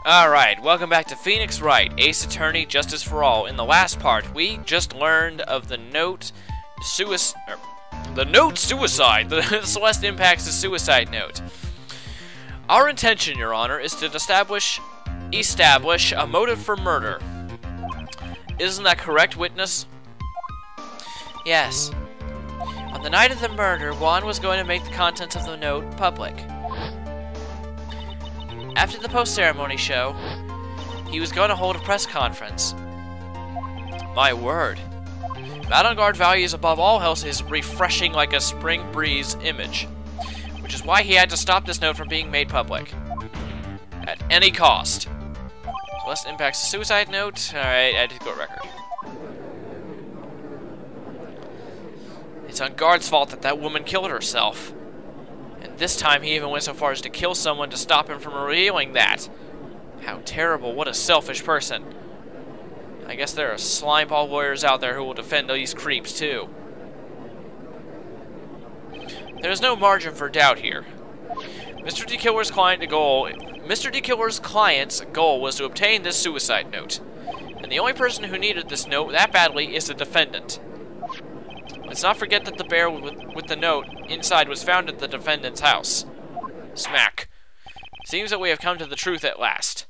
Alright, welcome back to Phoenix Wright, Ace Attorney, Justice for All. In the last part, we just learned of the note suicide. The Celeste impacts the suicide note. Our intention, Your Honor, is to establish a motive for murder. Isn't that correct, witness? Yes. On the night of the murder, Juan was going to make the contents of the note public. After the post-ceremony show, he was going to hold a press conference. My word. Madame Guard values above all else his refreshing like a spring breeze image, which is why he had to stop this note from being made public. At any cost. Celeste impacts the suicide note. Alright, I did go record. It's on Guard's fault that that woman killed herself. And this time he even went so far as to kill someone to stop him from revealing that. How terrible, what a selfish person. I guess there are slimeball lawyers out there who will defend these creeps too. There's no margin for doubt here. Mr. D. Killer's client's goal was to obtain this suicide note. And the only person who needed this note that badly is the defendant. Let's not forget that the bear with the note inside was found at the defendant's house. Smack. Seems that we have come to the truth at last.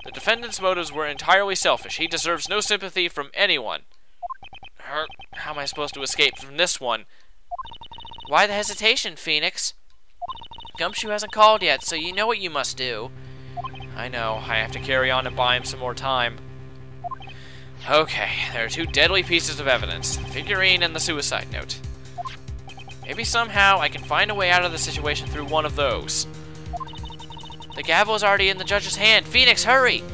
The defendant's motives were entirely selfish. He deserves no sympathy from anyone. How am I supposed to escape from this one? Why the hesitation, Phoenix? Gumshoe hasn't called yet, so you know what you must do. I know. I have to carry on and buy him some more time. Okay, there are two deadly pieces of evidence, the figurine and the suicide note. Maybe somehow I can find a way out of the situation through one of those. The gavel is already in the judge's hand. Phoenix, hurry!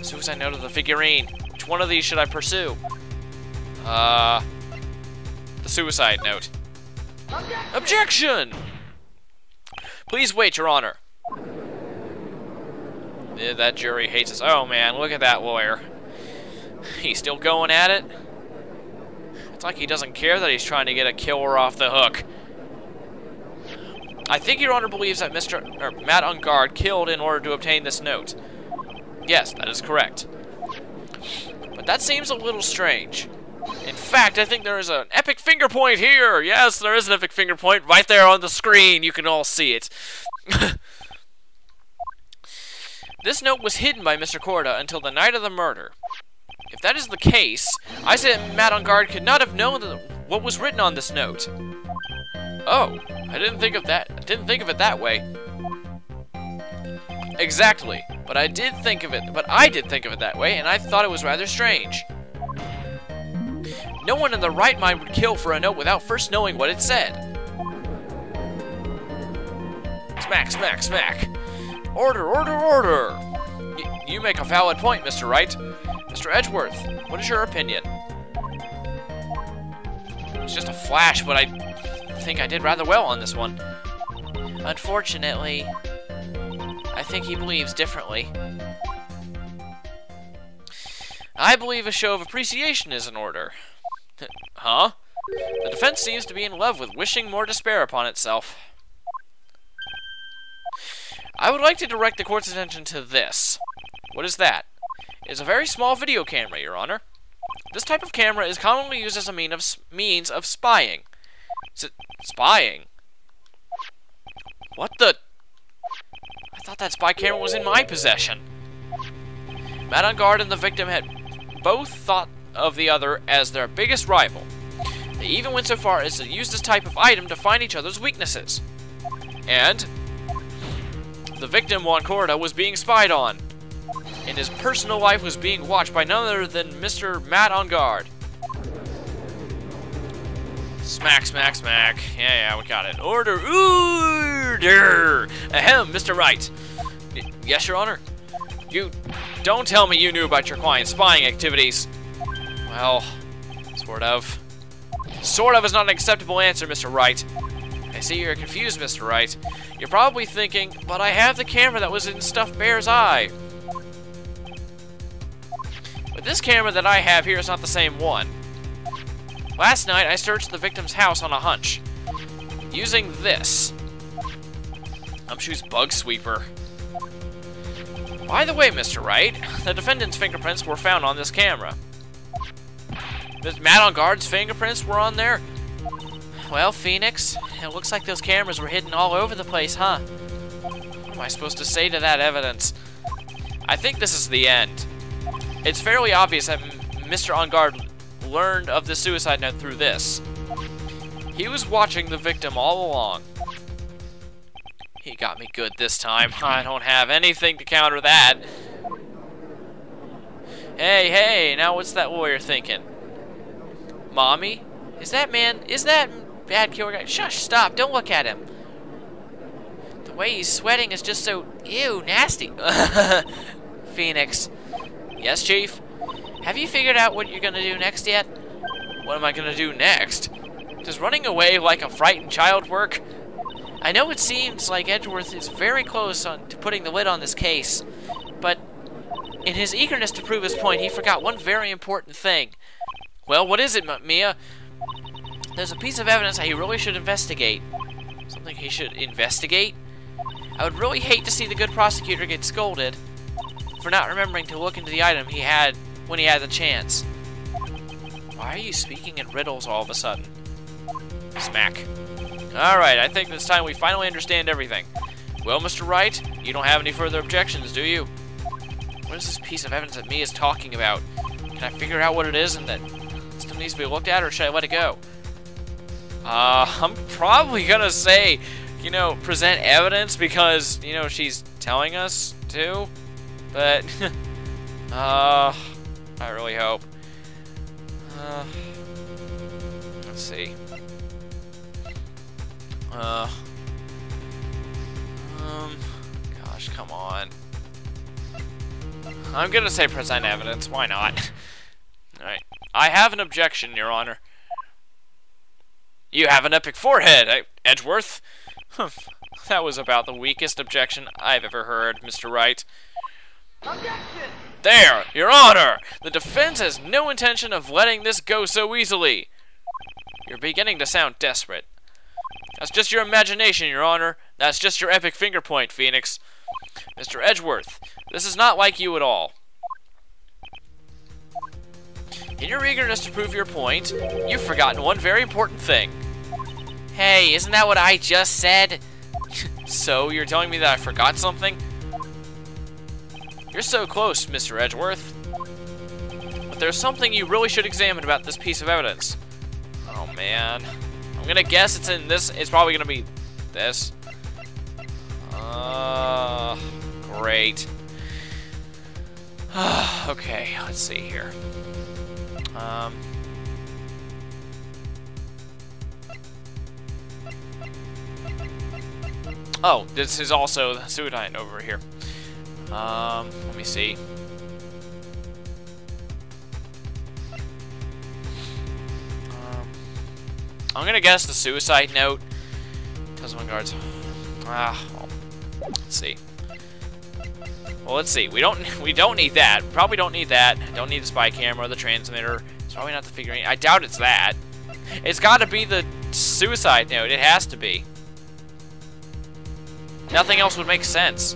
Suicide note of the figurine. Which one of these should I pursue? The suicide note. Objection! Please wait, Your Honor. Yeah, that jury hates us. Oh man, look at that lawyer. He's still going at it? It's like he doesn't care that he's trying to get a killer off the hook. I think Your Honor believes that Matt on Guard killed in order to obtain this note. Yes, that is correct. But that seems a little strange. In fact, I think there is an epic finger point here! Yes, there is an epic finger point right there on the screen. You can all see it. This note was hidden by Mr. Corda until the night of the murder. If that is the case, I say that Matt on Guard could not have known what was written on this note. Oh, I didn't think of it that way. Exactly, but I did think of it that way, and I thought it was rather strange. No one in their right mind would kill for a note without first knowing what it said. Smack, smack, smack. Order, order, order. You make a valid point, Mr. Wright. Mr. Edgeworth, what is your opinion? It's just a flash, but I think I did rather well on this one. Unfortunately, I think he believes differently. I believe a show of appreciation is in order. Huh? The defense seems to be in love with wishing more despair upon itself. I would like to direct the court's attention to this. What is that? It is a very small video camera, Your Honor. This type of camera is commonly used as a means of spying. Spying? What the? I thought that spy camera was in my possession. Matt on Guard and the victim had both thought of the other as their biggest rival. They even went so far as to use this type of item to find each other's weaknesses. And the victim, Juan Corda, was being spied on. And his personal life was being watched by none other than Mr. Matt on Guard. Smack, smack, smack. Yeah, we got it. Order, order! Ahem, Mr. Wright. Yes, Your Honor? You don't tell me you knew about your client's spying activities. Well, sort of. Sort of is not an acceptable answer, Mr. Wright. I see you're confused, Mr. Wright. You're probably thinking, but I have the camera that was in Stuffed Bear's eye. But this camera that I have here is not the same one. Last night, I searched the victim's house on a hunch, using this. Gumshoe's bug sweeper. By the way, Mr. Wright, the defendant's fingerprints were found on this camera. This man on guard's fingerprints were on there? Well, Phoenix, it looks like those cameras were hidden all over the place, huh? What am I supposed to say to that evidence? I think this is the end. It's fairly obvious that Mr. On Guard learned of the suicide note through this. He was watching the victim all along. He got me good this time. I don't have anything to counter that. Hey, now what's that lawyer thinking? Mommy? Is that bad killer guy? Shush, stop, don't look at him. The way he's sweating is just so, ew, nasty. Phoenix. Yes, Chief? Have you figured out what you're gonna do next yet? What am I gonna do next? Does running away like a frightened child work? I know it seems like Edgeworth is very close to putting the lid on this case, but in his eagerness to prove his point, he forgot one very important thing. Well, what is it, Mia? There's a piece of evidence that he really should investigate. Something he should investigate? I would really hate to see the good prosecutor get scolded for not remembering to look into the item he had when he had the chance. Why are you speaking in riddles all of a sudden? Smack. Alright, I think it's time we finally understand everything. Well, Mr. Wright, you don't have any further objections, do you? What is this piece of evidence that Mia's talking about? Can I figure out what it is and that it still needs to be looked at, or should I let it go? I'm probably gonna say, you know, present evidence because, you know, she's telling us to. But, I really hope. Let's see. Gosh, come on. I'm gonna say present evidence, why not? Alright. I have an objection, Your Honor. You have an epic forehead, Edgeworth. Humph. That was about the weakest objection I've ever heard, Mr. Wright. Objection! There, Your Honor! The defense has no intention of letting this go so easily. You're beginning to sound desperate. That's just your imagination, Your Honor. That's just your epic finger point, Phoenix. Mr. Edgeworth, this is not like you at all. In your eagerness to prove your point, you've forgotten one very important thing. Hey, isn't that what I just said? So, you're telling me that I forgot something? You're so close, Mr. Edgeworth. But there's something you really should examine about this piece of evidence. Oh, man. I'm gonna guess it's in this. It's probably gonna be this. Great. Okay, let's see here. Oh, this is also the suicide over here. Let me see. I'm gonna guess the suicide note. One guards. Well, let's see. Well, let's see. We don't need that. Probably don't need that. Don't need the spy camera, the transmitter. It's probably not the figurine. I doubt it's that. It's got to be the suicide note. It has to be. Nothing else would make sense.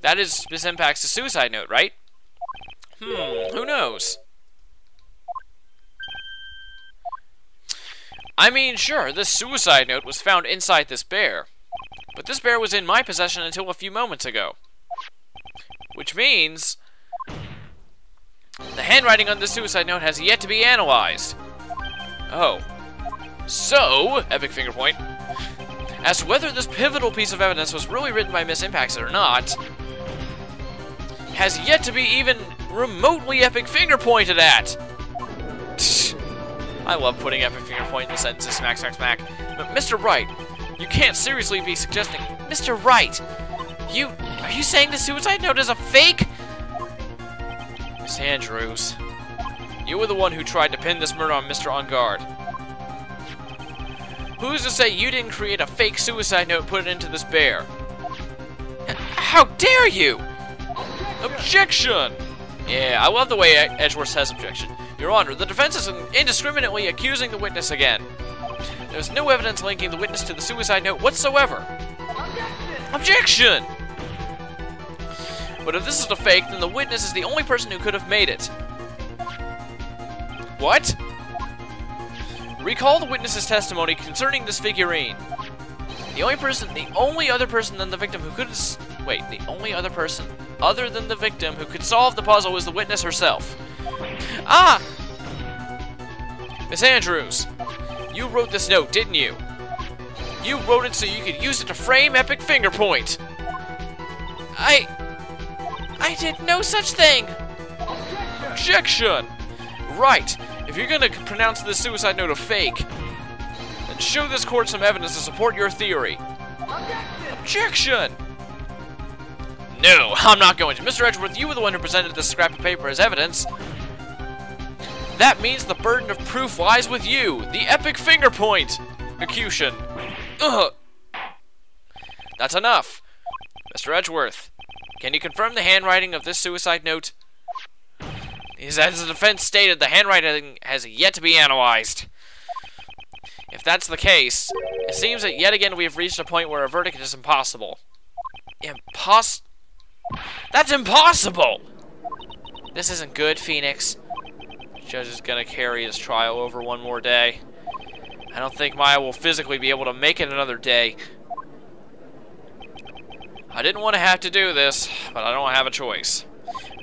That is Miss Impact's suicide note, right? Who knows? I mean, sure, this suicide note was found inside this bear. But this bear was in my possession until a few moments ago. Which means the handwriting on the suicide note has yet to be analyzed. Oh. So, epic finger point, as to whether this pivotal piece of evidence was really written by Miss Impacts or not, has yet to be even remotely epic finger pointed at. I love putting epic finger point in the sentences, smack, smack, smack. But Mr. Wright, you can't seriously be suggesting... Mr. Wright! Are you saying the suicide note is a fake? Miss Andrews, you were the one who tried to pin this murder on Mr. On Guard. Who's to say you didn't create a fake suicide note and put it into this bear? How dare you! Objection! Yeah, I love the way Edgeworth says objection. Your Honor, the defense is indiscriminately accusing the witness again. There's no evidence linking the witness to the suicide note whatsoever. Objection! But if this is a fake, then the witness is the only person who could have made it. What? Recall the witness's testimony concerning this figurine. The only other person than the victim who could the only other person other than the victim who could solve the puzzle was the witness herself. Ah! Miss Andrews, you wrote this note, didn't you? You wrote it so you could use it to frame Epic Fingerpoint. I did no such thing. Objection! Right. If you're gonna pronounce this suicide note a fake, then show this court some evidence to support your theory. Objection! No, I'm not going to. Mr. Edgeworth, you were the one who presented this scrap of paper as evidence. That means the burden of proof lies with you, the Epic Fingerpoint accusation. Ugh. That's enough. Mr. Edgeworth, can you confirm the handwriting of this suicide note? As the defense stated, the handwriting has yet to be analyzed. If that's the case, it seems that yet again we have reached a point where a verdict is impossible. That's impossible! This isn't good, Phoenix. The judge is gonna carry his trial over one more day. I don't think Maya will physically be able to make it another day. I didn't want to have to do this, but I don't have a choice.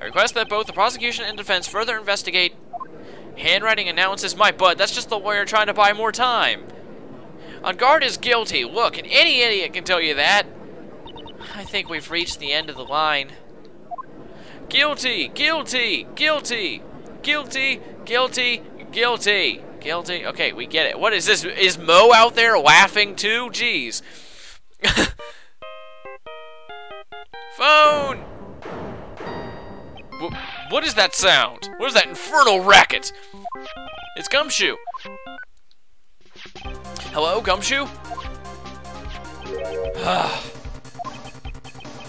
I request that both the prosecution and defense further investigate. Handwriting analysis my butt. That's just the lawyer trying to buy more time. On guard is guilty. Look, any idiot can tell you that. I think we've reached the end of the line. Guilty, guilty, guilty, guilty, guilty, guilty, guilty. Okay, we get it. What is this? Is Mo out there laughing too? Jeez. Phone! What is that sound? What is that infernal racket? It's Gumshoe. Hello, Gumshoe?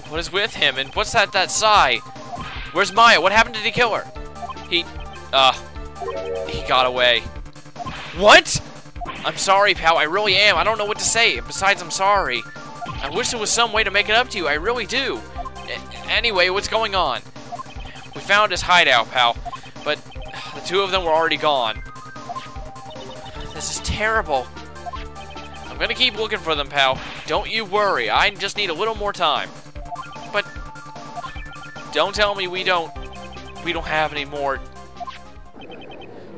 What is with him, and what's that sigh? Where's Maya? What happened? Did he kill her? He got away. What? I'm sorry, pal. I really am. I don't know what to say. Besides, I'm sorry. I wish there was some way to make it up to you. I really do. Anyway, what's going on? We found his hideout, pal, but the two of them were already gone. This is terrible. I'm gonna keep looking for them, pal. Don't you worry. I just need a little more time. But don't tell me we don't have any more.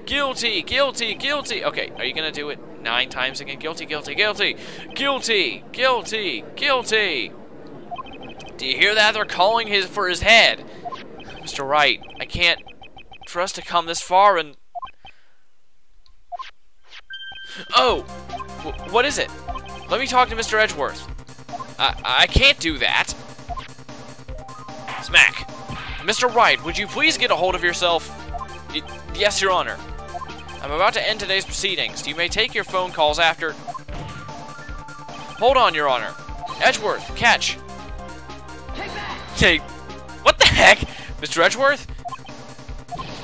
Guilty, guilty, guilty. Okay, are you gonna do it 9 times again? Guilty, guilty, guilty, guilty, guilty, guilty. Do you hear that? They're calling for his head. Mr. Wright, I can't, for us to come this far and... Oh! What is it? Let me talk to Mr. Edgeworth. I can't do that. Smack. Mr. Wright, would you please get a hold of yourself? Yes, Your Honor. I'm about to end today's proceedings. You may take your phone calls after... Hold on, Your Honor. Edgeworth, catch. Hey, what the heck? Mr. Edgeworth?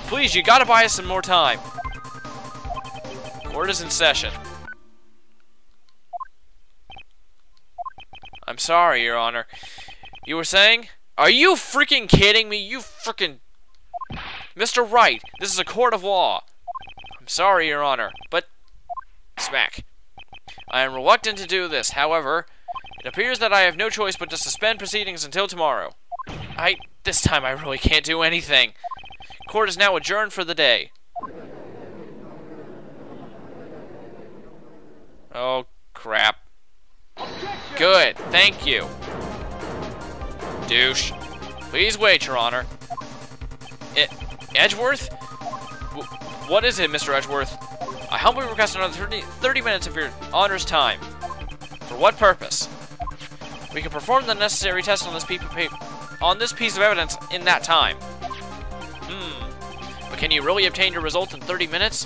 Please, you gotta buy us some more time. Court is in session. I'm sorry, Your Honor. You were saying? Are you freaking kidding me? You freaking... Mr. Wright, this is a court of law. I'm sorry, Your Honor, but... Smack. I am reluctant to do this. However, it appears that I have no choice but to suspend proceedings until tomorrow. This time I really can't do anything. Court is now adjourned for the day. Oh, crap. Good, thank you. Douche. Please wait, Your Honor. Edgeworth? What is it, Mr. Edgeworth? I humbly request another 30 minutes of Your Honor's time. For what purpose? We can perform the necessary test on this piece of evidence in that time. But can you really obtain your result in 30 minutes?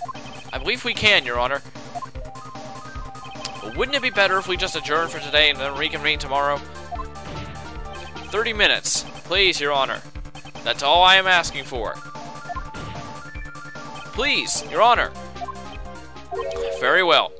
I believe we can, Your Honor. But wouldn't it be better if we just adjourn for today and then reconvene tomorrow? 30 minutes. Please, Your Honor. That's all I am asking for. Please, Your Honor. Very well.